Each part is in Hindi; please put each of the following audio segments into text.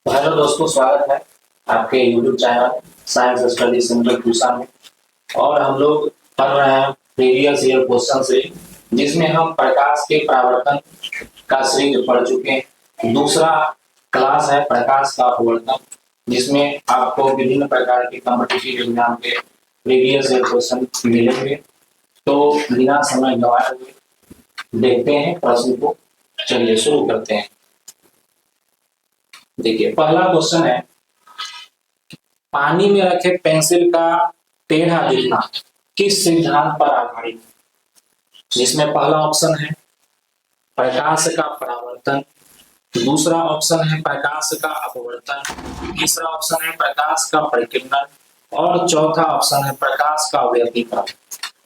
तो हेलो दोस्तों, स्वागत है आपके YouTube channel science study centre Pusa में। और हम लोग पढ़ रहे हैं प्रीवियस ईयर क्वेश्चन से, जिसमें हम प्रकाश के परावर्तन का सीरीज पढ़ चुके हैं। दूसरा क्लास है प्रकाश का अपवर्तन, जिसमें आपको विभिन्न प्रकार के कॉम्पिटिटिव एग्जाम के प्रीवियस ईयर क्वेश्चन मिलेंगे। तो बिना समय गंवाए हुए देखते हैं प्रश्न को। चलिए शुरू करते हैं। देखिए, पहला क्वेश्चन है, पानी में रखे पेंसिल का टेढ़ा दिखना किस सिद्धांत पर आधारित है? जिसमें पहला ऑप्शन है प्रकाश का परावर्तन, दूसरा ऑप्शन है प्रकाश का अपवर्तन, तीसरा ऑप्शन है प्रकाश का परिकीर्णन और चौथा ऑप्शन है प्रकाश का व्यतिकरण।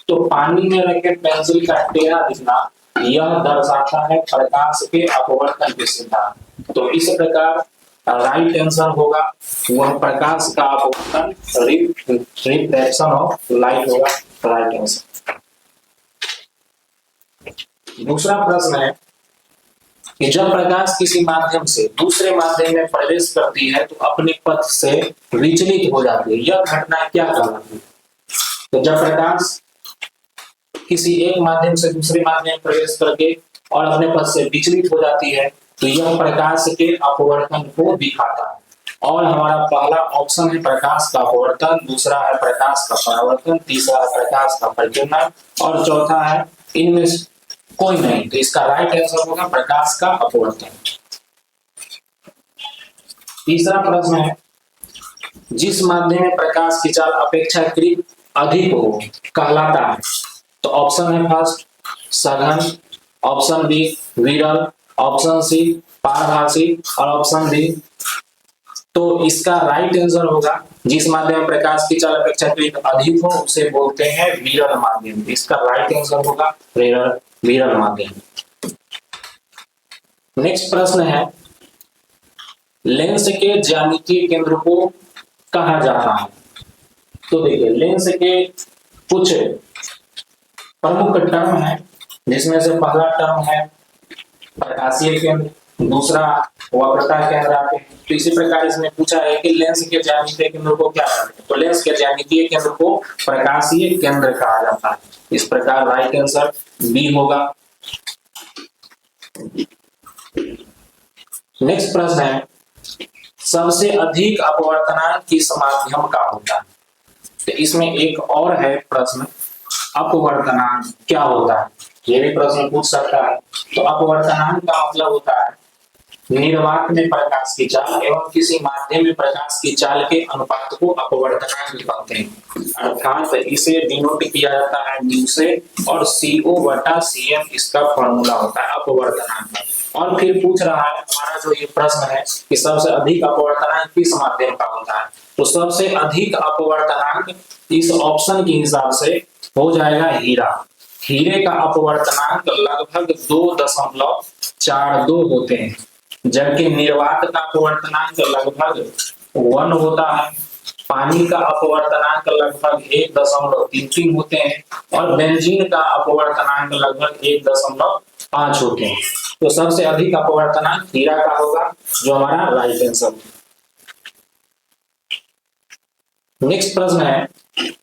तो पानी में रखे पेंसिल का टेढ़ा दिखना यह दर्शाता है प्रकाश के अपवर्तन के सिद्धांत। तो इस प्रकार राइट आंसर होगा वह प्रकाश का अपवर्तन, रिफ्लेक्शन ऑफ लाइट होगा राइट आंसर। दूसरा प्रश्न है कि जब प्रकाश किसी माध्यम से दूसरे माध्यम में प्रवेश करती है तो अपने पथ से विचलित हो जाती है, यह घटना क्या कहलाती है? तो जब प्रकाश किसी एक माध्यम से दूसरे माध्यम में प्रवेश करके और अपने पथ से विचलित हो जाती है तो यह प्रकाश के अपवर्तन को दिखाता है। और हमारा पहला ऑप्शन है प्रकाश का अपवर्तन, दूसरा है प्रकाश का परावर्तन, तीसरा है प्रकाश का परिकीर्णन और चौथा है इनमें कोई नहीं। तो इसका राइट आंसर होगा प्रकाश का अपवर्तन। तीसरा प्रश्न है, जिस माध्यम में प्रकाश की चाल अपेक्षाकृत अधिक हो कहलाता है? तो ऑप्शन है फर्स्ट सघन, ऑप्शन बी विरल, ऑप्शन सी पारभासी और ऑप्शन डी। तो इसका राइट आंसर होगा जिस माध्यम में प्रकाश की चाल अपेक्षाकृत अधिक हो उसे बोलते हैं विरल माध्यम। इसका राइट आंसर होगा विरल माध्यम। नेक्स्ट प्रश्न है, लेंस के ज्यामितीय केंद्र को कहा जाता है? तो देखिए, लेंस के कुछ प्रमुख टर्म है, जिसमें से पहला टर्म है प्रकाशीय केंद्र, दूसरा वक्रता केंद्र आते हैं। तो इसी प्रकार इसमें पूछा है कि लेंस के ज्यामितीय केंद्र को क्या कहते हैं? तो लेंस के ज्यामितीय केंद्र को प्रकाशीय केंद्र कहा जाता है। इस प्रकार राइट आंसर बी होगा। नेक्स्ट प्रश्न है, सबसे अधिक अपवर्तनांक किस माध्यम का होता है? तो इसमें एक और है प्रश्न, अपवर्तनांक क्या होता है? ये भी प्रश्न पूछ सकता है। तो अपवर्तनांक का मतलब होता है निर्वात में प्रकाश की चाल एवं किसी माध्यम में प्रकाश की चाल के अनुपात को अपवर्तनांक कहते हैं। अर्थात इसे डिनोट किया जाता है न्यू से और CO/Cm इसका फॉर्मूला होता है अपवर्तनांक। और फिर पूछ रहा है हमारा जो ये प्रश्न है कि सबसे अधिक अपवर्तनांक किस माध्यम का होता है? तो सबसे अधिक अपवर्तनांक इस ऑप्शन के हिसाब से हो जाएगा हीरा। हीरे का अपवर्तनांक लगभग 2.42 होते हैं, जबकि निर्वात का अपवर्तनांक लगभग 1 होता है। पानी का अपवर्तनांक लगभग 1.33 होते हैं और बेंजीन का अपवर्तनांक लगभग 1.5 होते हैं। तो सबसे अधिक अपवर्तनांक हीरा का होगा, जो हमारा राइट आंसर है। नेक्स्ट प्रश्न है,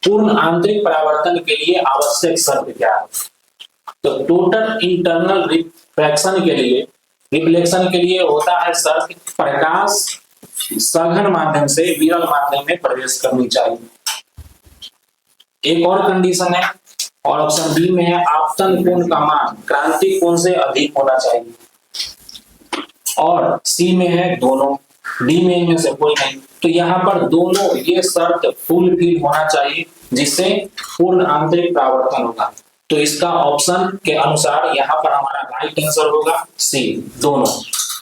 पूर्ण आंतरिक परावर्तन के लिए आवश्यक शर्त क्या है? तो टोटल इंटरनल रिफ्लेक्शन के लिए होता है शर्त प्रकाश सघन माध्यम से विरल माध्यम में प्रवेश करनी चाहिए। एक और कंडीशन है और ऑप्शन बी में है आपतन कोण का मान क्रांतिक कोण से अधिक होना चाहिए और सी में है दोनों, डी में इनमें से कोई नहीं। तो यहाँ पर दोनों ये शर्त फुलफिल होना चाहिए जिससे पूर्ण आंतरिक परावर्तन होगा। तो इसका ऑप्शन के अनुसार यहाँ पर हमारा राइट आंसर होगा सी, दोनों।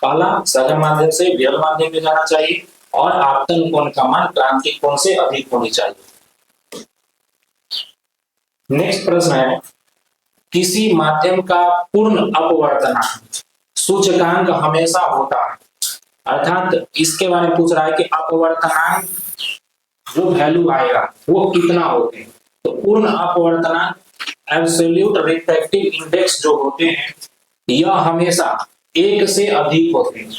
पहला सघन माध्यम से विरल माध्यम में जाना चाहिए और आपतन कोण का मान क्रांतिक कोण से अधिक होनी चाहिए। नेक्स्ट प्रश्न है, किसी माध्यम का पूर्ण अपवर्तनांक सूचकांक हमेशा होता है? अर्थात इसके बारे में पूछ रहा है कि अपवर्तनांक जो वैल्यू आएगा वो कितना होते हैं? तो पूर्ण अपवर्तनांक एब्सोल्यूट रिफ्रैक्टिव इंडेक्स जो होते हैं यह हमेशा 1 से अधिक होते हैं।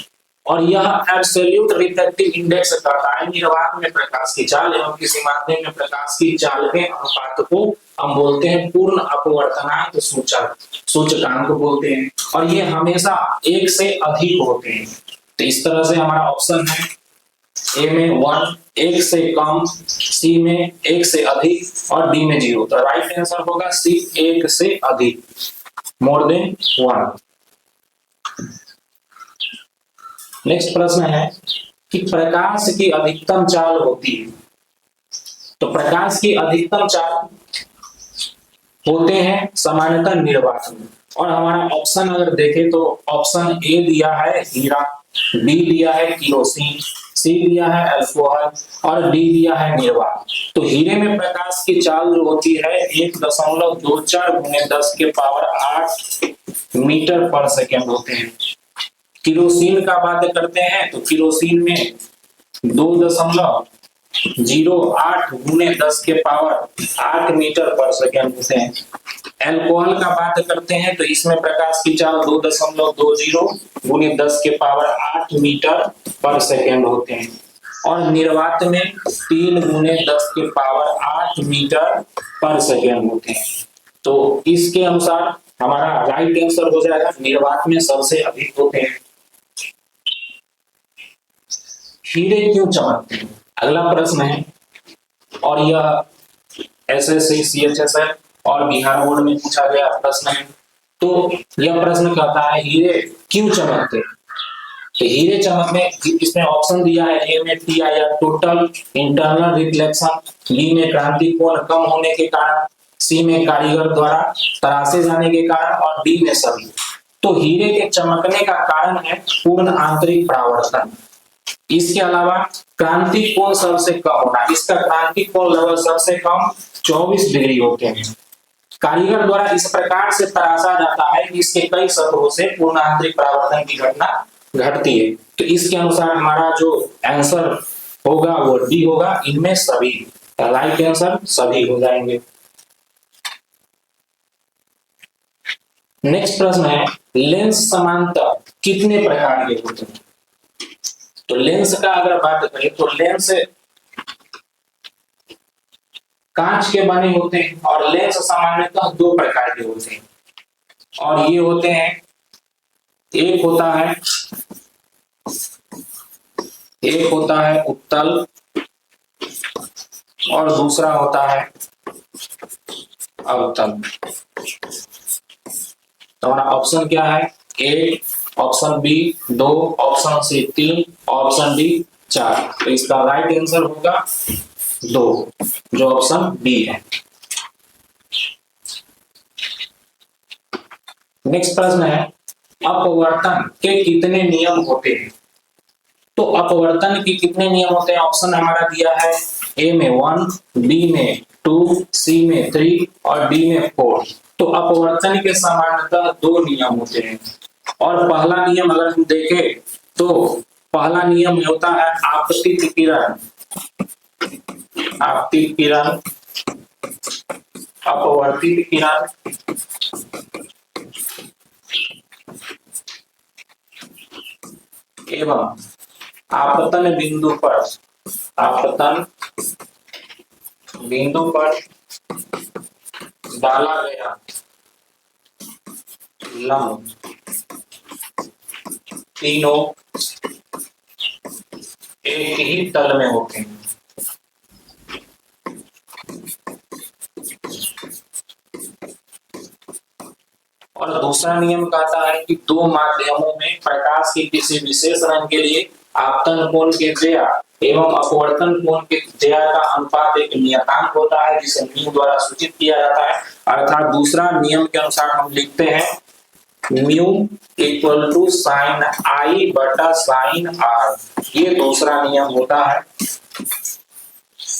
और यह एब्सोल्यूट रिफ्रैक्टिव इंडेक्स करता है निर्वात में प्रकाश की चाल एवं किसी माध्यम में प्रकाश की चाल के अनुपात को हम बोलते हैं पूर्ण अपवर्तनांक सूचक सूचकांक बोलते हैं, और ये हमेशा एक से अधिक होते हैं। तो इस तरह से हमारा ऑप्शन है ए में 1, एक से कम, सी में एक से अधिक और डी में 0। तो राइट आंसर होगा सी, एक से अधिक, मोर देन 1। नेक्स्ट प्रश्न है कि प्रकाश की अधिकतम चाल होती है। तो प्रकाश की अधिकतम चाल होते हैं सामान्यतः निर्वात में, और हमारा ऑप्शन अगर देखें तो ऑप्शन ए दिया है हीरा, बी दिया है किरोसिन, सी दिया है अल्कोहल और डी दिया है निर्वात। तो हीरे में प्रकाश की चाल जो होती है 1.24 × 10⁸ मीटर पर सेकेंड होते हैं। किरोसिन का बात करते हैं तो किरोसिन में 2.08 × 10⁸ मीटर पर सेकेंड होते हैं। अल्कोहल का बात करते हैं तो इसमें प्रकाश की चाल 2.20 × 10⁸ मीटर पर सेकेंड होते हैं, और निर्वात में 3 × 10⁸ मीटर पर सेकेंड होते हैं। तो इसके अनुसार हमारा राइट आंसर हो जाएगा निर्वात में सबसे अधिक होते हैं। हीरे क्यों चमकते हैं, अगला प्रश्न है, और यह एसएससी सीएचएसएल और बिहार बोर्ड में पूछा गया प्रश्न है। तो यह प्रश्न कहता है हीरे क्यों चमकते हैं। तो हीरे चमकने, इसमें ऑप्शन दिया है ए में TIR total internal reflection, B में क्रांति कोण कम होने के कारण, सी में कारीगर द्वारा तराशे जाने के कारण और डी में सभी। तो हीरे के चमकने का कारण है पूर्ण आंतरिक परावर्तन। इसके अलावा क्रांति कोण सबसे कम होना, इसका क्रांति कोण लगभग सबसे कम 24 डिग्री होते हैं। कारीगर द्वारा इस प्रकार से तराशा जाता है कि इसके कई सतहों से पूर्ण आंतरिक परावर्तन की घटना घटती है। तो इसके अनुसार हमारा जो आंसर होगा वो डी होगा, इनमें सभी। राइट आंसर सभी हो जाएंगे। नेक्स्ट प्रश्न है लेंस समांतर कितने प्रकार के होते हैं। तो लेंस का अगर बात करें तो लेंस कांच के बने होते हैं, और लेंस सामान्यतः 2 प्रकार के होते हैं, और ये होते हैं एक होता है उत्तल और दूसरा होता है अवतल। तो हमारा ऑप्शन क्या है, A, option B 2, option C 3, option D 4। तो इसका राइट आंसर होगा 2, जो ऑप्शन बी है। नेक्स्ट प्रश्न है अपवर्तन के कितने नियम होते हैं। तो अपवर्तन के कितने नियम होते हैं, ऑप्शन हमारा दिया है ए में 1, बी में 2, सी में 3 और डी में 4। तो अपवर्तन के सामान्यतः 2 नियम होते हैं, और पहला नियम अगर हम देखें तो पहला नियम होता है आपतित किरण, अपवर्तित किरण एवं आपतन बिंदु पर डाला गया लंब, तीनों एक ही तल में होते हैं। और दूसरा नियम कहता है कि 2 माध्यमों में प्रकाश की किसी विशेष रंग के लिए आपतन कोण के ज्या एवं अपवर्तन कोण के ज्या का अनुपात एक नियतांक होता है, जिसे म्यू द्वारा सूचित किया जाता है। अर्थात दूसरा नियम के अनुसार हम लिखते हैं mu equal to sign i बटा साइन आर। ये दूसरा नियम होता है,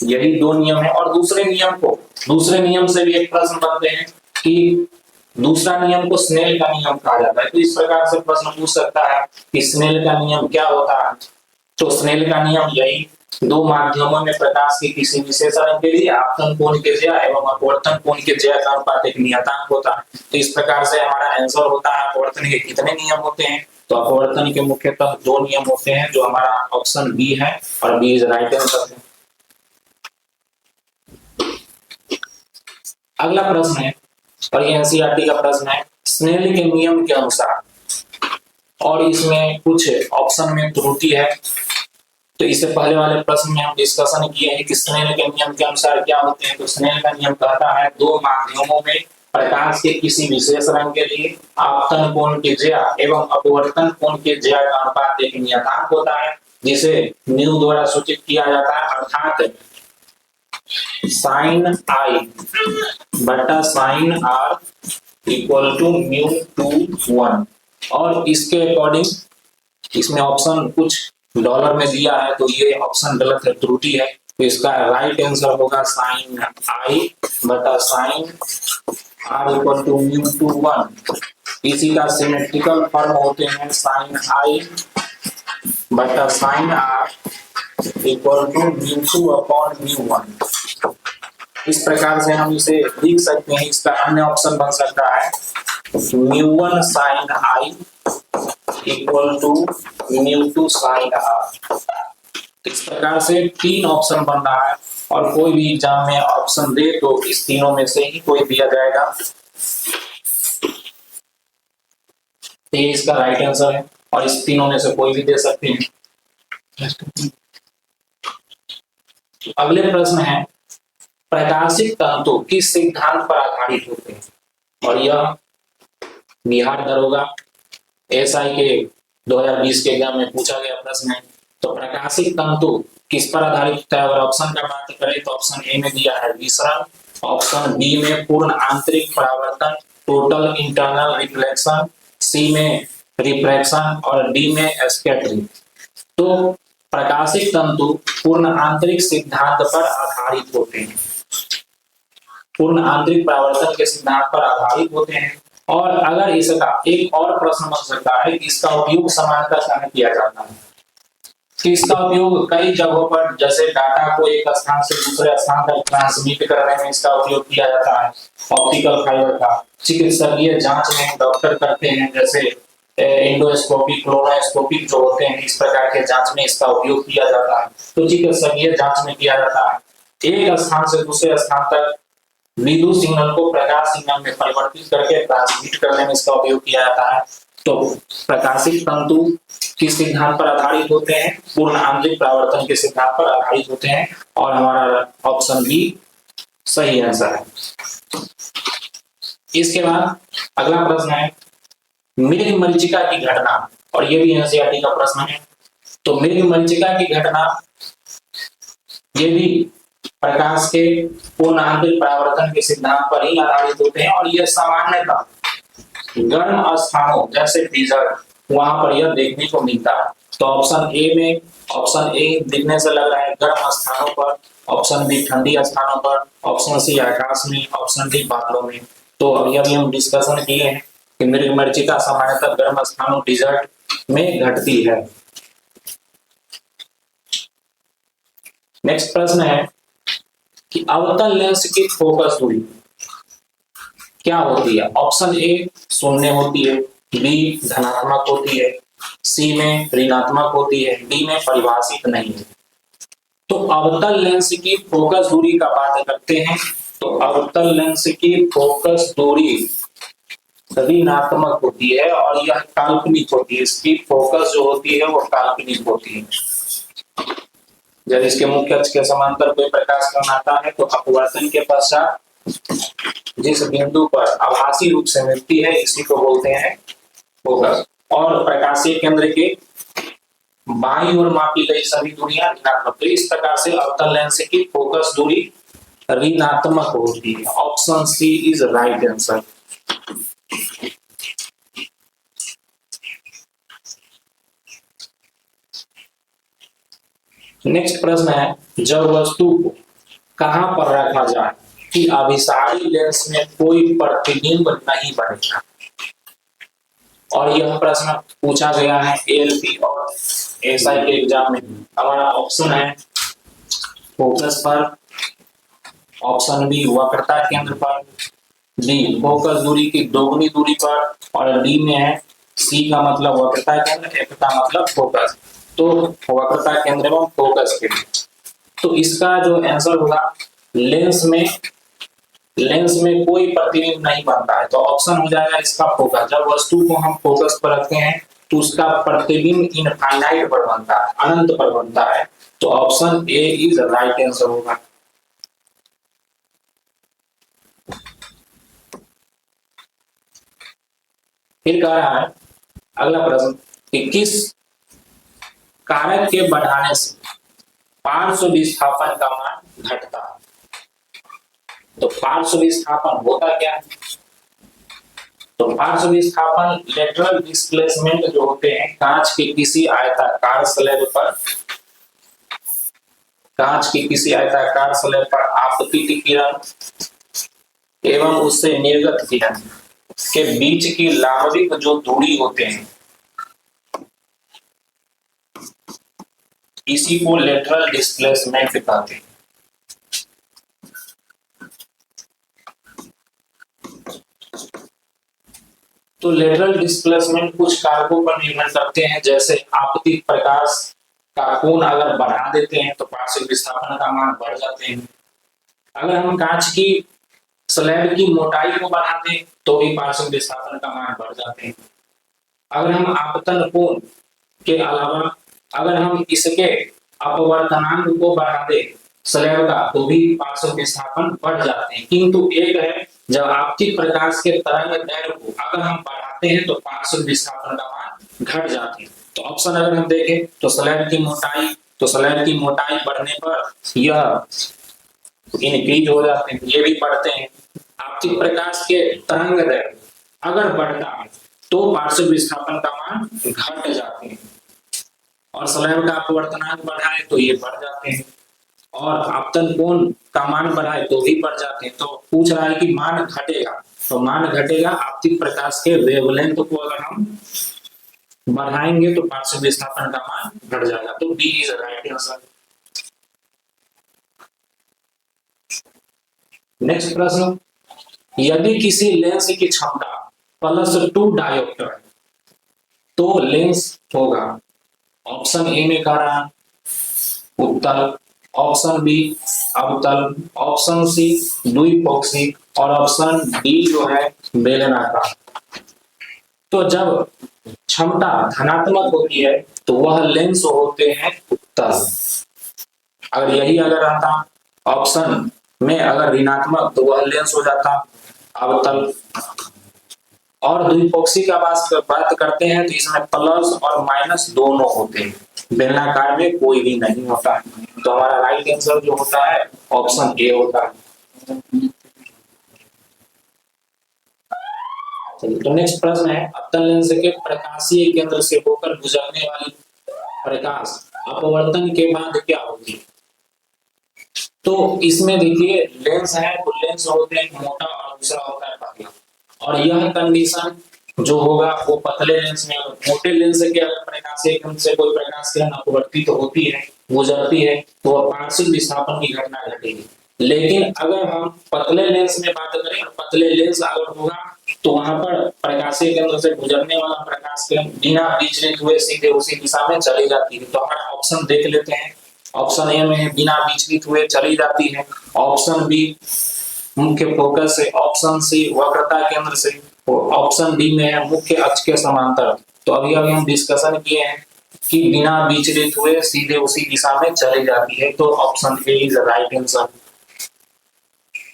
यही 2 नियम है। और दूसरे नियम से भी एक प्रश्न बनते हैं कि दूसरा नियम को स्नेल का नियम कहा जाता है। तो इस प्रकार से प्रश्न पूछ सकता है कि स्नेल का नियम क्या होता है। तो स्नेल का नियम यही दो माध्यमों में प्रकाश के किसी विशेष रंग के लिए आपतन कोण के ज्या एवं अपवर्तन कोण के ज्या का अनुपात एक नियतांक होता है। तो इस प्रकार से हमारा आंसर होता है अपवर्तन के कितने नियम होते हैं। तो अपवर्तन के मुख्यतः दो नियम होते हैं, जो हमारा ऑप्शन बी है और बी इज राइट आंसर है। अगला प्रश्न है, और ये एनसीईआरटी का प्रश्न है, स्नेल के नियम के अनुसार, और इसमें कुछ ऑप्शन में त्रुटि है। तो इससे पहले वाले प्रश्न में हम डिस्कशन किए हैं कि स्नेल के नियम के अनुसार क्या होते हैं। तो स्नेल का नियम कहता है दो माध्यमों में प्रकाश के किसी विशेष रंग के लिए आपतन कोण के ज्या एवं अपवर्तन कोण के ज्या का अनुपात एक नियतांक होता है, जिसे न्यू द्वारा सूचित किया जाता है, अर्थात साइन आई बटा sine r equal to mu two 1। और इसके अकॉर्डिंग इसमें ऑप्शन कुछ डॉलर में दिया है, तो ये ऑप्शन गलत है, त्रुटि है। तो इसका राइट आंसर होगा साइन आई बटा sine r equal to mu two 1। इसी का सिमेट्रिकल फॉर्म होते हैं साइन आई बटा sine r equal to mu two upon mu 1। इस प्रकार से हम इसे लिख सकते हैं। इसका अन्य ऑप्शन बन सकता है mu 1 sine i equal to mu two sine r. इस प्रकार से तीन ऑप्शन बन रहा है, और कोई भी एग्जाम में ऑप्शन दे तो इस तीनों में से ही कोई दिया जाएगा। तो ये इसका राइट आंसर है, और इस तीनों में से कोई भी दे सकते हैं। अगले प्रश्न है, प्रकाशिक तंतु किस सिद्धांत पर आधारित होते हैं। और यह बिहार दरोगा एसआई के 2020 के एग्जाम में पूछा गया प्रश्न है। तो प्रकाशिक तंतु किस पर आधारित है, अगर ऑप्शन का बात करें तो ऑप्शन ए में दिया है विसरण, ऑप्शन बी में पूर्ण आंतरिक परावर्तन टोटल इंटरनल रिफ्लेक्शन, सी में रिफ्रैक्शन और डी में स्कैटरिंग। तो प्रकाशिक तंतु पूर्ण आंतरिक सिद्धांत पर आधारित होते हैं, पूर्ण आंतरिक परावर्तन के सिद्धांत पर आधारित होते हैं। और अगर इसका एक और प्रश्न बन सकता है कि इसका उपयोग समानता कहाँ किया जाता है। तो इसका उपयोग कई जगहों पर, जैसे डाटा को एक स्थान से दूसरे स्थान तक ट्रांसमिट करने में इसका उपयोग किया जाता है। ऑप्टिकल फाइबर का चिकित्सकीय जांच में डॉक्टर करते हैं, जैसे एंडोस्कोपी क्लोनोस्कोपी जो होते हैं, इस प्रकार के जांच में इसका उपयोग किया जाता है। तो चिकित्सकीय जांच में किया जाता है। एक स्थान से दूसरे स्थान तक विद्युत सिग्नल को प्रकाश सिग्नल में परिवर्तित करके ट्रांसमिट करने में इसका उपयोग किया जाता है। तो प्रकाशिक तंतु किस सिद्धांत पर आधारित होते हैं, पूर्ण आंतरिक परावर्तन के सिद्धांत पर आधारित होते हैं, और हमारा ऑप्शन बी सही आंसर है। इसके बाद अगला प्रश्न है, मृग मरीचिका की घटना, और ये भी एनसीईआरटी का प्रश्न है। तो मृग मरीचिका की घटना ये भी प्रकाश के पूर्ण आंतरिक परावर्तन के सिद्धांत पर ही आधारित होते हैं, और यह सामान्यतः गर्म स्थानों जैसे डेजर्ट वहां पर यह देखने को मिलता है। तो ऑप्शन ए दिखने से लग रहा है गर्म स्थानों पर, ऑप्शन बी ठंडी स्थानों पर, ऑप्शन सी आकाश में, ऑप्शन डी बादलों में। तो अभी हम डिस्कशन किए हैं कि मृग मरीचिका सामान्यतः गर्म स्थानों डेजर्ट में घटती है। नेक्स्ट प्रश्न है कि अवतल लेंस की फोकस दूरी क्या होती है। ऑप्शन ए शून्य होती है, बी धनात्मक होती है, सी में ऋणात्मक होती है, डी में परिभाषित नहीं है। तो अवतल लेंस की फोकस दूरी का बात करते हैं। तो अवतल लेंस की फोकस दूरी ऋणात्मक होती है, और यह काल्पनिक होती है। इसकी फोकस जो होती है वो काल्पनिक होती है। जब इसके मुख्य अक्ष के समांतर कोई प्रकाश कण आता है, तो अपवर्तन के पश्चात जिस बिंदु पर आभासी रूप से मिलती है, इसी को बोलते हैं फोकस। और प्रकाशीय केंद्र के बाईं ओर मापी गई सभी दूरियां ऋणात्मक। तो इस प्रकार से अवतल लेंस की फोकस दूरी ऋणात्मक होती है। Option C is right answer. Next प्रश्न है, जब वस्तु को कहां पर रखा जाए कि अभिसारी लेंस में कोई प्रतिबिंब नहीं बनेगा। और यह प्रश्न पूछा गया है एएलपी और एसआई के एग्जाम में। हमारा ऑप्शन है फोकस पर, ऑप्शन बी वक्रता केंद्र पर, डी फोकस दूरी की दोगुनी दूरी पर, और डी में है सी का मतलब वक्रता केंद्र, एफ का मतलब फोकस। तो वक्रता केंद्र एवं फोकस केंद्र, तो इसका जो आंसर होगा लेंस में कोई प्रतिबिंब नहीं बनता है, तो ऑप्शन हो जाएगा इसका फोकस। जब वस्तु को हम फोकस पर रखते हैं तो उसका प्रतिबिंब इनफाइनाइट पर बनता है, अनंत पर बनता है, तो option A is right answer होगा। फिर कह रहा है अगला प्रश्न कि किस कारक के बढ़ाने से पार्श्व विस्थापन का मान घटता है। तो पार्श्व विस्थापन होता क्या है? तो पार्श्व विस्थापन लेटरल डिस्प्लेसमेंट जो होते हैं कांच के किसी आयताकार स्लैब पर, कांच की किसी आयताकार स्लैब पर आपतित किरण एवं उससे निर्गत किरण के बीच की लांबरिक जो दूरी होते हैं, इसी को लेटरल डिस्प्लेसमेंट कहते हैं। तो लेटरल डिस्प्लेसमेंट कुछ कारकों पर निर्भर करते हैं, जैसे आपतित प्रकाश का कोण अगर बढ़ा देते हैं तो पार्श्व विस्थापन का मान बढ़ जाते हैं। अगर हम कांच की स्लैब की मोटाई को बढ़ा दें तो भी पार्श्व विस्थापन का मान बढ़ जाते हैं। अगर हम आपतन कोण के अलावा अगर हम इसके अपवर्तनांक को बढ़ा दें स्लैब का तो भी पार्श्व विस्थापन बढ़ जाते हैं। किंतु एक है, जब आपतित प्रकाश के तरंग दैर्घ्य को अगर हम बढ़ाते हैं तो पार्श्व विस्थापन का मान घट जाते हैं। तो ऑप्शन अगर हम देखें तो स्लैब की मोटाई बढ़ने पर यह इंक्रीज हो जाते हैं, ये भी बढ़ते हैं। आपतित प्रकाश के तरंग दैर्घ्य अगर बढ़ता है तो पार्श्व विस्थापन का मान घट जाते हैं, और स्लैब का अपवर्तनांक बढ़ाए तो ये बढ़ जाते हैं, और आपतन कोण का मान बढ़ाए तो भी बढ़ जाते हैं। तो पूछ रहा है कि मान घटेगा, तो मान घटेगा आपतित प्रकाश के वेवलेंथ को अगर हम बढ़ाएंगे तो पार्श्व विस्थापन का मान घट जाएगा। तो D is right answer. Next प्रश्न, यदि किसी लेंस की क्षमता +2 डायोप्टर है तो लेंस होगा, ऑप्शन ए में कह रहा है उत्तल, ऑप्शन बी अवतल, ऑप्शन सी द्विपक्षीय, और ऑप्शन डी जो है बेलनाकार। तो जब क्षमता धनात्मक होती है तो वह लेंस होते हैं उत्तल। अगर यही अगर रहता ऑप्शन में अगर ऋणात्मक तो वह लेंस हो जाता अवतल। और द्विपक्षीय का बात करते हैं तो इसमें प्लस और माइनस दोनों होते हैं, बेलनाकार में कोई भी नहीं होता है। तो हमारा राइट आंसर जो होता है ऑप्शन ए होता है। तो नेक्स्ट प्रश्न है, अवतल लेंस के प्रकाशीय केंद्र से होकर गुजरने वाली प्रकाश अपवर्तन के बाद क्या होती है? तो इसमें देखिए लेंस है तो लेंस होते हैं मोटा और दूसरा होता है पतला, और यह कंडीशन जो होगा वो पतले लेंस में, मोटे लेंस के अगर प्रकाशीय केंद्र से कोई प्रकाश किरण अपवर्तित होती है, गुजरती है, तो वह पार्श्व विस्थापन की घटना घटेगी। लेकिन अगर हम पतले लेंस में बात करें, पतले लेंस अगर होगा तो वहां पर प्रकाशीय केंद्र से गुजरने वाला प्रकाश किरण बिना विचलित हुए सीधे उसी दिशा में चली जाती है। तो हमारा ऑप्शन देख लेते हैं, ऑप्शन ए में है बिना विचलित हुए चली जाती है, ऑप्शन बी मुख्य फोकस से, ऑप्शन सी वक्रता केंद्र से, और ऑप्शन डी में है मुख्य अक्ष के समांतर। तो अभी हम डिस्कशन किए हैं कि बिना विचलित हुए सीधे उसी दिशा में चली जाती है, तो option A is right answer.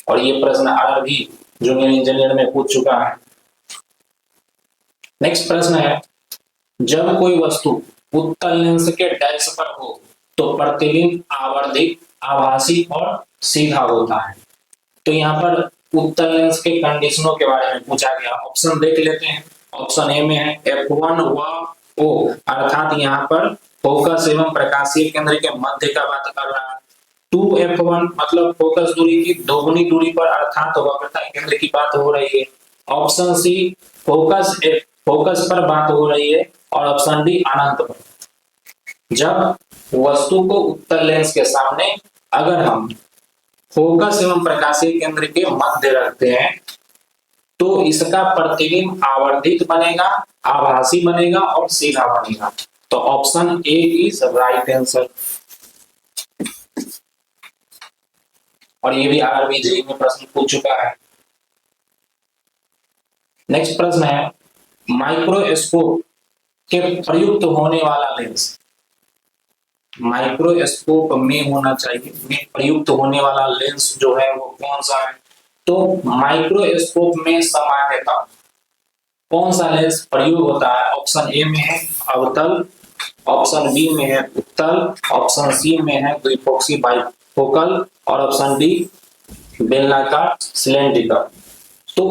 और ये प्रश्न आरआरबी जूनियर इंजीनियर में पूछ चुका है। नेक्स्ट प्रश्न है, जब कोई वस्तु उत्तल लेंस के डैश पर हो तो प्रतिबिंब आवर्धित, आभासी और सीधा होता है। तो यहाँ पर उत्तल लेंस के कंडीशनों के बारे में पूछा गया। ऑप्शन देख लेते हैं, ऑप्शन ए में है F1 व O, अर्थात यहाँ पर फोकस एवं प्रकाशीय केंद्र के मध्य का बात कर रहा है। 2F1 मतलब फोकस दूरी की दोगुनी दूरी पर अर्थात वक्रता केंद्र की बात हो रही है। ऑप्शन सी फोकस पर बात हो रही है, और ऑप्शन डी अनंत पर। जब वस्तु को उत्तल लेंस के सामने अगर हम फोकस एवं प्रकाशीय केंद्र के मध्य रखते हैं तो इसका प्रतिबिंब आवर्धित बनेगा, आभासी बनेगा और सीधा बनेगा। तो option A is right answer. और ये भी आरबी जेईई में प्रश्न पूछ चुका है। नेक्स्ट प्रश्न है माइक्रोस्कोप के प्रयुक्त होने वाला लेंस, माइक्रोस्कोप में होना चाहिए में प्रयुक्त होने वाला लेंस जो है वो कौन सा है? तो माइक्रोस्कोप में सामान्यतः कौन सा लेंस प्रयोग होता है? ऑप्शन ए में है अवतल, ऑप्शन बी में है उत्तल, ऑप्शन सी में है द्विपक्षीय बाइफोकल और ऑप्शन डी बेलनाकार सिलेंड्रिकल। तो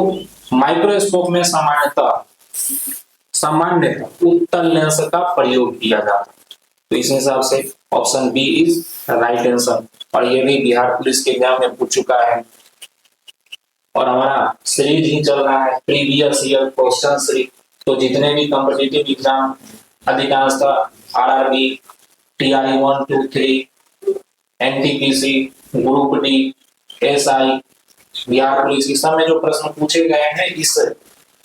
माइक्रोस्कोप में सामान्यतः उत्तल लेंस का प्रयोग किया जाता है। तो इस हिसाब से option B is right answer. और ये भी बिहार पुलिस के एग्जाम में पूछ चुका है और हमारा सीरीज ही चल रहा है प्रीवियस ईयर क्वेश्चन सीरीज। तो जितने भी कॉम्पिटिटिव एग्जाम अधिकांशतः RRB, TRE 1 2 3, NTPC, group D, SI, Bihar police इस सब में जो प्रश्न पूछे गए हैं इस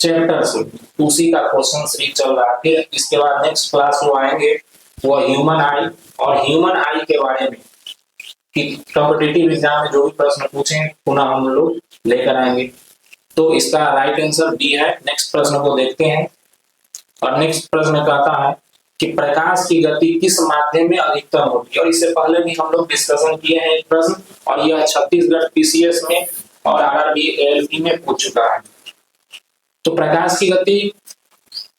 चैप्टर से उसी का क्वेश्चन सीरीज चल रहा है। फिर इसके बाद नेक्स्ट क्लास जो आएंगे वो ह्यूमन आई और ह्यूमन आई के बारे में कि कॉम्पिटिटिव एग्जाम में जो भी प्रश्न पूछे पुनः हम लोग लेकर आएंगे। तो इसका राइट आंसर बी है। नेक्स्ट प्रश्न को देखते हैं और नेक्स्ट प्रश्न कहता है कि प्रकाश की गति किस माध्यम में अधिकतम होती है? और इससे पहले भी हम लोग डिस्कशन किए हैं एक प्रश्न और यह छत्तीसगढ़ पीसीएस में और आरआरबी एएलपी में पूछ चुका है। तो प्रकाश की गति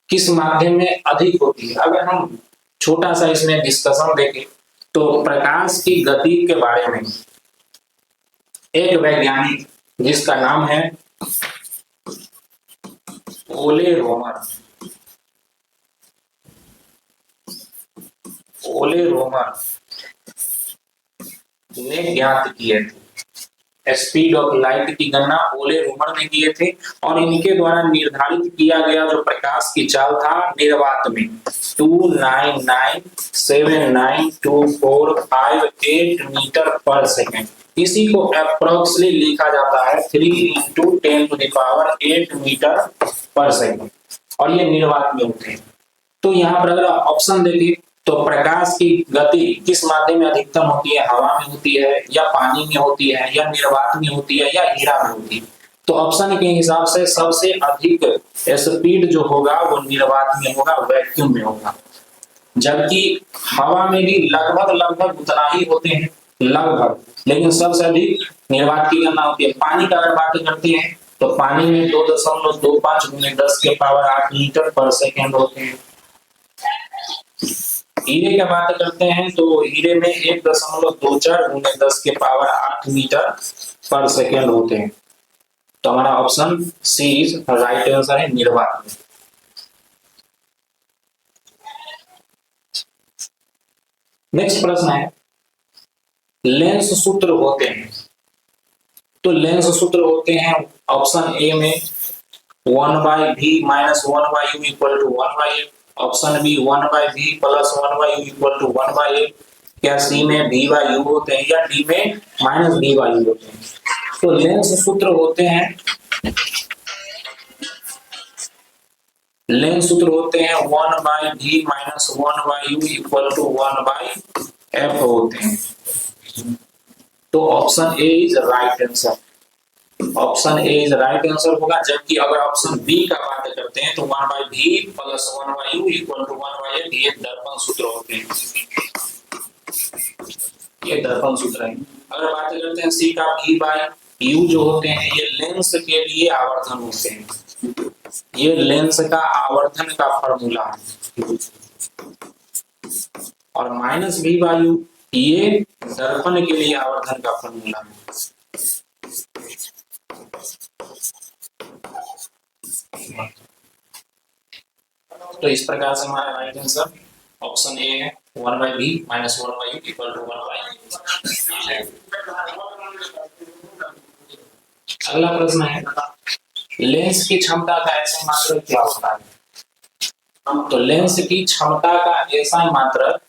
किस माध्यम में अधिक होती है? अगर हम छोटा सा इसमें डिस्कशन देखें तो प्रकाश की गति के बारे में एक वैज्ञानिक जिसका नाम है ओले रोमर, ओले रोमर ने ज्ञात किए थे। स्पीड ऑफ लाइट की गणना ओले रोमर ने किए थे और इनके द्वारा निर्धारित किया गया जो प्रकाश की चाल था निर्वात में 299792458 मीटर पर सेकेंड। इसी को अप्रोक्सीमेटली लिखा जाता है 3 × 10⁸ मीटर पर सेकेंड और ये निर्वात में होते हैं। तो यहाँ पर अगर ऑप्शन देखिए तो प्रकाश की गति किस माध्यम में अधिकतम होती है? हवा में होती है या पानी में होती है या निर्वात में होती है या हीरा में होती है? तो ऑप्शन के हिसाब से सबसे अधिक स्पीड जो होगा वो निर्वात में होगा, वैक्यूम में होगा। जबकि हवा में भी लगभग उतना ही होते हैं लगभग, लेकिन सबसे अधिक निर्वात की गणना होती है। पानी का अगर बात करते हैं तो पानी में 2.25 × 10⁸ मीटर पर सेकेंड होते हैं। हीरे की बात करते हैं तो हीरे में 1.24 × 10⁸ मीटर पर सेकेंड होते हैं। तो हमारा option C is right answer है निर्वात में। नेक्स्ट प्रश्न है लेंस सूत्र होते हैं। तो लेंस सूत्र होते हैं ऑप्शन ए में 1/v - 1/u = 1/a, option B 1/v + 1/u = 1/a, क्या सी में v/u होते हैं या डी में -v/u होते हैं? तो लेंस सूत्र होते हैं 1/v - 1/u = 1/f होते हैं। तो option A is right answer, option A is right answer होगा। जबकि अगर ऑप्शन बी का बात करते हैं तो 1/v + 1/u = 1/f ये दर्पण सूत्र होते हैं, ये दर्पण सूत्र है। अगर बात करते हैं सी का v/u जो होते हैं ये लेंस के लिए आवर्धन होते हैं, ये लेंस का आवर्धन का फॉर्मूला है। और -v/u ये दर्पण के लिए आवर्धन का फॉर्मूला है। तो इस प्रकार से हमारा राइट आंसर ऑप्शन ए है 1/v - 1/u = 1/f। अगला प्रश्न है लेंस की क्षमता का ऐसा मात्रक क्या होता है? तो लेंस की क्षमता का ऐसा मात्रक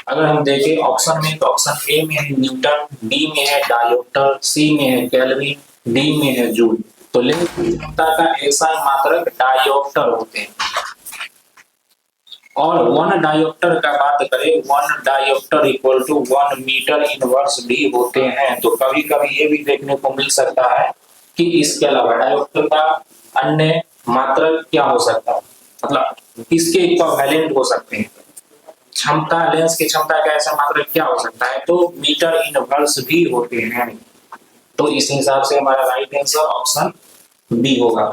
अगर हम देखें ऑप्शन में तो ऑप्शन ए में है न्यूटन, बी में है डायोप्टर, सी में है केल्विन, डी में है जूल। तो लेंस की क्षमता का ऐसा मात्रक डायोप्टर होते हैं। और 1 डायोप्टर का बात करें, 1 dioptre equal to 1 metre inverse D होते हैं। तो कभी कभी ये भी देखने को मिल सकता है कि इसके अलावा डायोप्टर का अन्य मात्रक क्या हो सकता है, मतलब इसके इक्विवेलेंट हो सकते हैं। क्षमता, लेंस की क्षमता का ऐसा मात्रक क्या हो सकता है, तो मीटर इनवर्स भी होते हैं। तो इस हिसाब से हमारा राइट आंसर ऑप्शन बी होगा।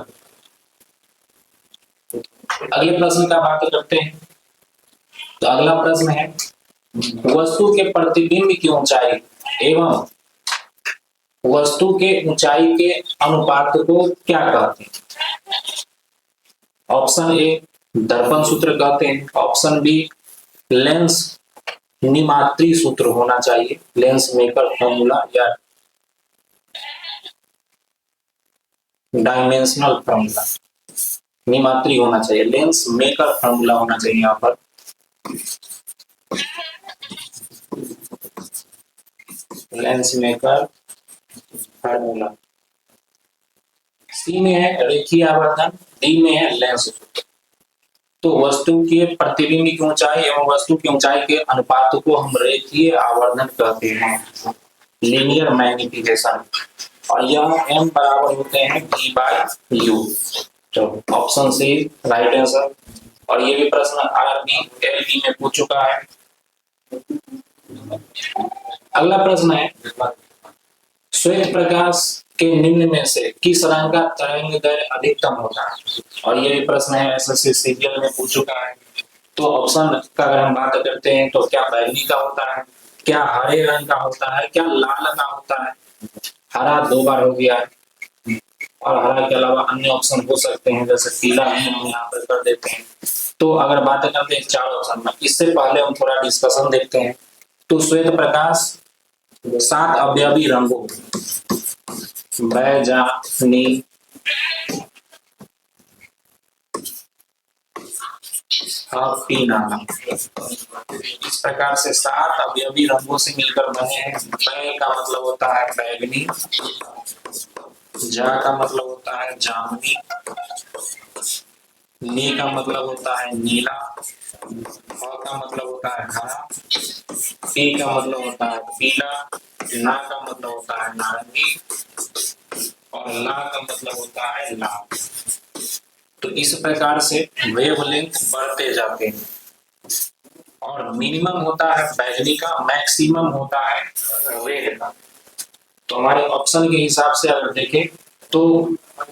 अगले प्रश्न का बात करते हैं। तो अगला प्रश्न है, वस्तु के प्रतिबिंब की ऊंचाई एवं वस्तु के ऊंचाई के अनुपात को क्या कहते हैं? ऑप्शन ए दर्पण सूत्र कहते हैं, ऑप्शन बी लेंस निमात्री सूत्र होना चाहिए, लेंस मेकर फॉर्मूला या डायमेंशनल फॉर्मूला, निमात्री होना चाहिए, लेंस मेकर फॉर्मूला होना चाहिए यहाँ पर। Lens maker formula. सी में है रेखीय आवर्धन, डी में है लेंस सूत्र। तो वस्तु के प्रतिबिंब की ऊंचाई एवं वस्तु की ऊंचाई के अनुपात को हम रेखीय आवर्धन कहते हैं, लीनियर मैग्निफिकेशन। और यह m बराबर होते हैं v/u। तो ऑप्शन सी राइट आंसर। और ये भी प्रश्न आरबी एलबी में पूछ चुका है। अगला प्रश्न है, श्वेत प्रकाश के निम्न में से किस रंग का तरंग दैर्घ्य अधिकतम होता है? और ये भी प्रश्न है एसएससी सीजीएल में पूछ चुका है। तो ऑप्शन का अगर हम बात करते हैं तो क्या बैंगनी का होता है, क्या हरे रंग का होता है, क्या लाल का होता है? हरा 2 बार हो गया है और हरा के अलावा अन्य ऑप्शन हो सकते हैं, जैसे पीला भी हम यहाँ पर कर देते हैं। तो अगर बात करते हैं 4 ऑप्शन में, इससे पहले हम थोड़ा डिस्कशन देखते हैं। तो श्वेत प्रकाश 7 अवयवी रंगों बैजानी इस प्रकार से 7 अवयवी रंगों से मिलकर बने हैं। बै का मतलब होता है बैगनी, जा का मतलब होता है जामुनी, नी का मतलब होता है नीला, ह का मतलब होता है हरा, पी का मतलब होता है पीला, ना का मतलब होता है नारंगी और ला का मतलब होता है लाल। तो इस प्रकार से वेवलेंथ बढ़ते जाते हैं और मिनिमम होता है बैगनी का, मैक्सिमम होता है रेड का। तो हमारे ऑप्शन के हिसाब से अगर देखें तो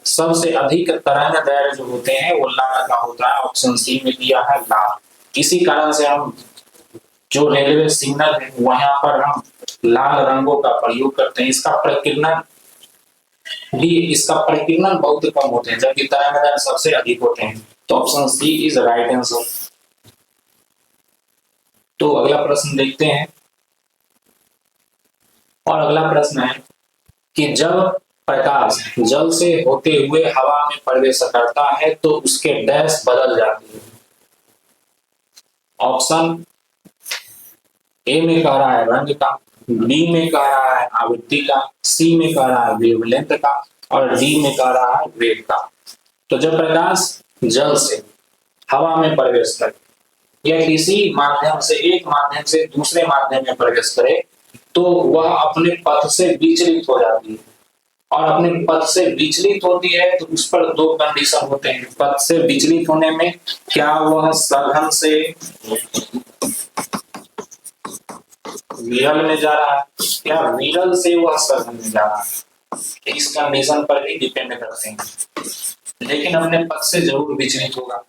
सबसे अधिक तरंग दैर्घ्य जो होते हैं वो लाल का होता है, ऑप्शन सी में दिया है लाल। इसी कारण से हम जो रेलवे सिग्नल है वहां पर हम लाल रंगों का प्रयोग करते हैं। इसका प्रकीर्णन बहुत कम होते हैं, जबकि तरंग दैर्घ्य सबसे अधिक होते हैं। तो option C is right answer. तो अगला प्रश्न देखते हैं। और अगला प्रश्न है कि जब प्रकाश जल से होते हुए हवा में प्रवेश करता है तो उसके डैश बदल जाती है। ऑप्शन ए में कह रहा है रंग का, बी में कह रहा है आवृत्ति का, सी में कह रहा है वेवलेंथ का और डी में कह रहा है वेग का। तो जब प्रकाश जल से हवा में प्रवेश करे या किसी माध्यम से एक माध्यम से दूसरे माध्यम में प्रवेश करे तो वह अपने पथ से विचलित हो जाती है। और अपने पथ से विचलित होती है तो उस पर 2 कंडीशन होते हैं। पथ से विचलित होने में क्या वह सघन से विरल में जा रहा है, क्या विरल से वह सघन में जा रहा है, इस कंडीशन पर भी डिपेंड करते हैं। लेकिन अपने पथ से जरूर विचलित होगा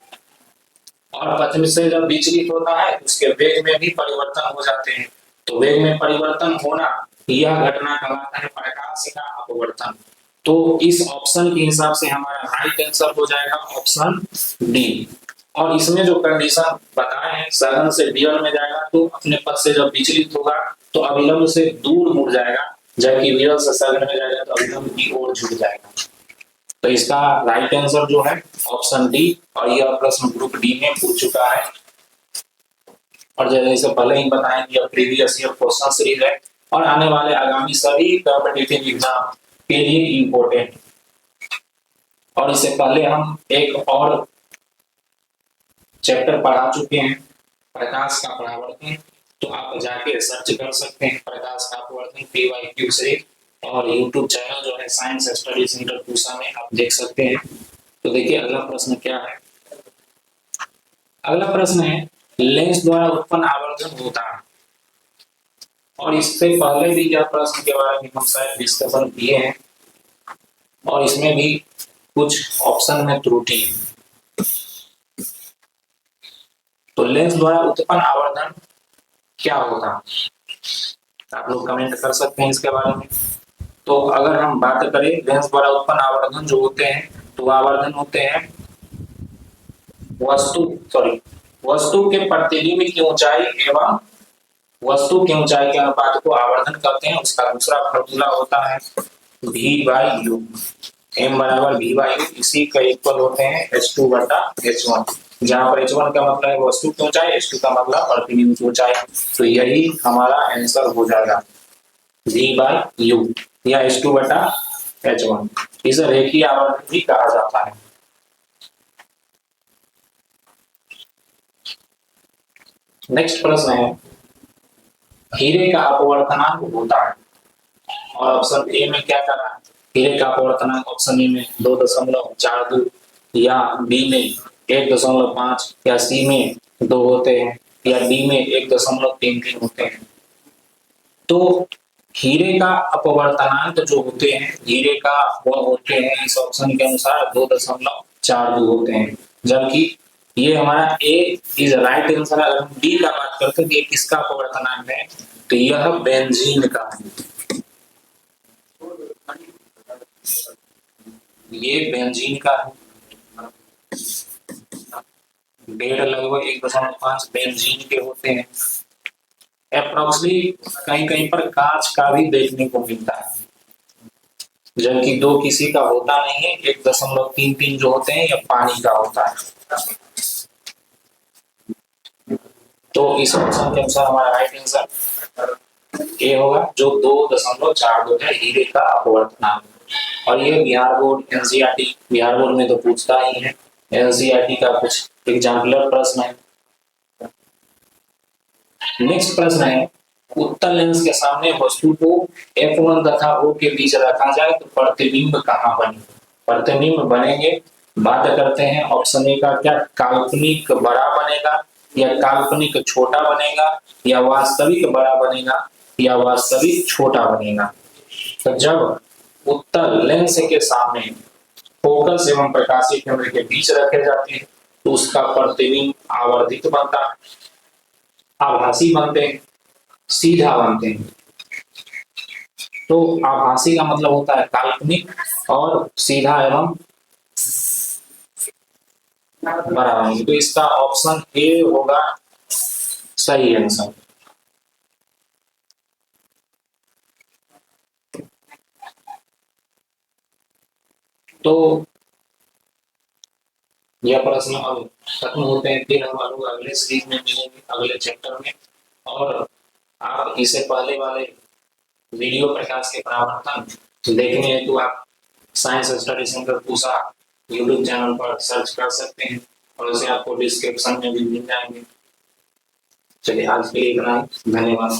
और पथ से जब विचलित होता है उसके वेग में भी परिवर्तन हो जाते हैं। तो वेग में परिवर्तन होना यह घटना कहलाता है प्रकाश का अपवर्तन। तो इस ऑप्शन के हिसाब से हमारा राइट आंसर हो जाएगा ऑप्शन डी। और इसमें जो कंडीशन बताए हैं सघन से विरल में जाएगा तो अपने पथ से जब विचलित होगा तो अविलंब से दूर मुड़ जाएगा, जबकि विरल से सघन में जाएगा तो अविलंब की ओर झुक जाएगा। तो इसका राइट आंसर जो है ऑप्शन डी। और यह प्रश्न ग्रुप डी में पूछ चुका है। और जैसे पहले ही बताएं कि प्रीवियस ईयर क्वेश्चन सीरीज है और आने वाले आगामी सभी कॉम्पिटिटिव एग्जाम के लिए इम्पोर्टेंट। और इससे पहले हम एक और चैप्टर पढ़ा चुके हैं, प्रकाश का परावर्तन। तो आप जाके सर्च कर सकते हैं प्रकाश का परावर्तन PYQ से, और यूट्यूब चैनल जो है साइंस स्टडी सेंटर पूसा में आप देख सकते हैं। तो देखिए अगला प्रश्न क्या है। अगला प्रश्न है लेंस द्वारा उत्पन्न आवर्धन होता है। और इससे पहले भी यह प्रश्न के बारे में हम शायद डिस्कशन किए हैं और इसमें भी कुछ ऑप्शन में त्रुटि है। तो लेंस द्वारा उत्पन्न आवर्धन क्या होता है, आप लोग कमेंट कर सकते हैं इसके बारे में। तो अगर हम बात करें लेंस द्वारा उत्पन्न आवर्धन जो होते हैं, तो आवर्धन होते हैं वस्तु के प्रतिबिंब की ऊंचाई एवं वस्तु की ऊंचाई के अनुपात को आवर्धन करते हैं। उसका दूसरा फॉर्मूला होता है V/U, M बराबर V/U, इसी का इक्वल होते हैं H2/H1, जहां पर H1 का मतलब है वस्तु की ऊंचाई, H2 का मतलब प्रतिबिंब की ऊंचाई। तो यही हमारा आंसर हो जाएगा V/U या H2/H1। इसे रेखीय आवर्धन भी कहा जाता है। नेक्स्ट प्रश्न है हीरे का अपवर्तनांक होता है। और ऑप्शन ए में क्या करना है, हीरे का अपवर्तनांक ऑप्शन ए में 2.42 या बी में 1.5 या सी में 2 होते हैं या डी में 1.33 होते हैं। तो हीरे का अपवर्तनांक जो होते हैं, हीरे का वो होते हैं इस ऑप्शन के अनुसार 2.42 होते हैं, जबकि ये हमारा ए इज राइट आंसर। अगर हम डी का बात करते हैं कि किसका अपवर्तनांक है, तो यह बेंजीन का है। ये बेंजीन का है, डेढ़ लगभग 1.5 बेंजीन के होते हैं। अप्रोक्सीमेटली कहीं कहीं पर कांच का भी देखने को मिलता है, जबकि दो किसी का होता नहीं है। 1.33 जो होते हैं यह पानी का होता है। तो इस ऑप्शन के अनुसार हमारा राइट आंसर ए होगा, जो 2.42 है हीरे का अपवर्तनांक। और ये Bihar board NCERT, Bihar board में तो पूछता ही है, एनसीईआरटी का कुछ एग्जाम्पलर प्रश्न है। नेक्स्ट प्रश्न है उत्तल लेंस के सामने वस्तु को F1 तथा O के बीच रखा जाए तो प्रतिबिंब कहाँ बने। प्रतिबिंब बनेंगे, बात करते हैं ऑप्शन ए का, क्या काल्पनिक बड़ा बनेगा या काल्पनिक छोटा बनेगा या वास्तविक बड़ा बनेगा या वास्तविक छोटा बनेगा। तो जब उत्तल लेंस के सामने फोकस एवं प्रकाशीय केंद्र के बीच रखे जाते हैं तो उसका प्रतिबिंब आवर्धित बनता है, आभासी बनते हैं, सीधा बनते हैं। तो आभासी का मतलब होता है काल्पनिक और सीधा एवं बड़ा बनेंगे। तो इसका ऑप्शन ए होगा सही आंसर। तो यह प्रश्न अब खत्म होते हैं, फिर हम अगले सीरीज में मिलेंगे अगले चैप्टर में। और आप इसे पहले वाले वीडियो प्रकाश के परावर्तन देखने हेतु आप science study centre Pusa YouTube channel पर सर्च कर सकते हैं और उसे आपको डिस्क्रिप्शन में भी मिल जाएंगे। चलिए आज के लिए इतना ही, धन्यवाद।